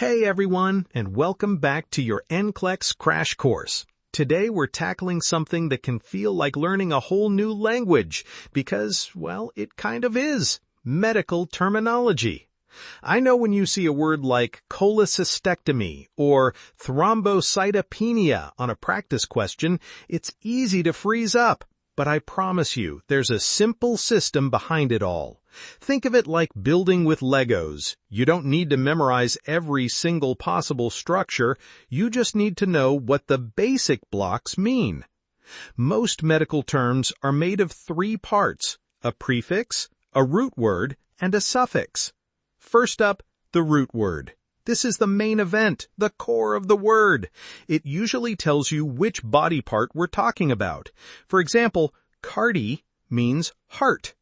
Hey everyone, and welcome back to your NCLEX crash course. Today we're tackling something that can feel like learning a whole new language because, well, it kind of is. Medical terminology. I know when you see a word like cholecystectomy or thrombocytopenia on a practice question, it's easy to freeze up. But I promise you, there's a simple system behind it all. Think of it like building with Legos. You don't need to memorize every single possible structure. You just need to know what the basic blocks mean. Most medical terms are made of three parts: a prefix, a root word, and a suffix. First up, the root word. This is the main event, the core of the word. It usually tells you which body part we're talking about. For example, cardi means heart.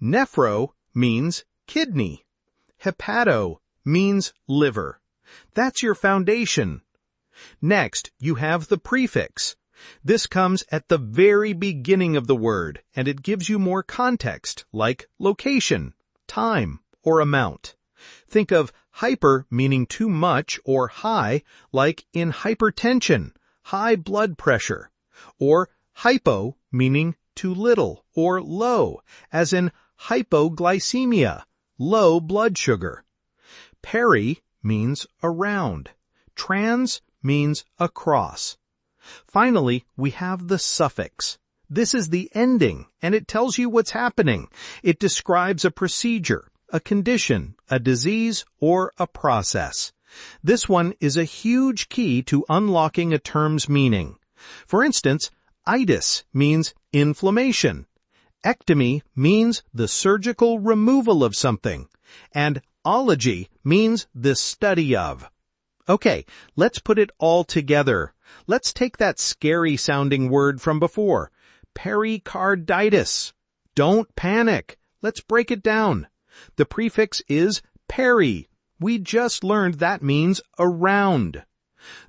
Nephro means kidney. Hepato means liver. That's your foundation. Next, you have the prefix. This comes at the very beginning of the word, and it gives you more context, like location, time, or amount. Think of hyper meaning too much or high, like in hypertension, high blood pressure, or hypo meaning too little or low, as in hypoglycemia, low blood sugar. Peri means around. Trans means across. Finally, we have the suffix. This is the ending, and it tells you what's happening. It describes a procedure, a condition, a disease, or a process. This one is a huge key to unlocking a term's meaning. For instance, itis means inflammation. Ectomy means the surgical removal of something. And ology means the study of. Okay, let's put it all together. Let's take that scary-sounding word from before, pericarditis. Don't panic. Let's break it down. The prefix is peri. We just learned that means around.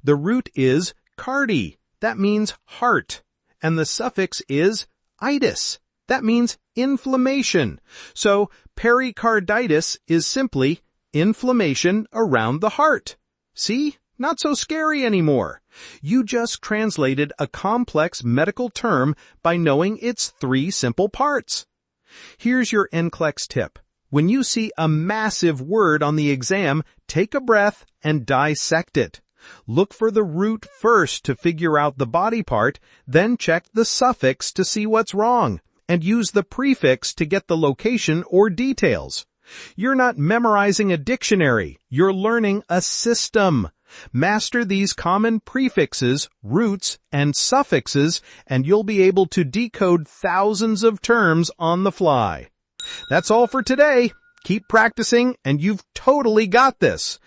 The root is cardi. That means heart. And the suffix is itis. That means inflammation. So pericarditis is simply inflammation around the heart. See? Not so scary anymore. You just translated a complex medical term by knowing its three simple parts. Here's your NCLEX tip. When you see a massive word on the exam, take a breath and dissect it. Look for the root first to figure out the body part, then check the suffix to see what's wrong, and use the prefix to get the location or details. You're not memorizing a dictionary, you're learning a system. Master these common prefixes, roots, and suffixes, and you'll be able to decode thousands of terms on the fly. That's all for today. Keep practicing, and you've totally got this.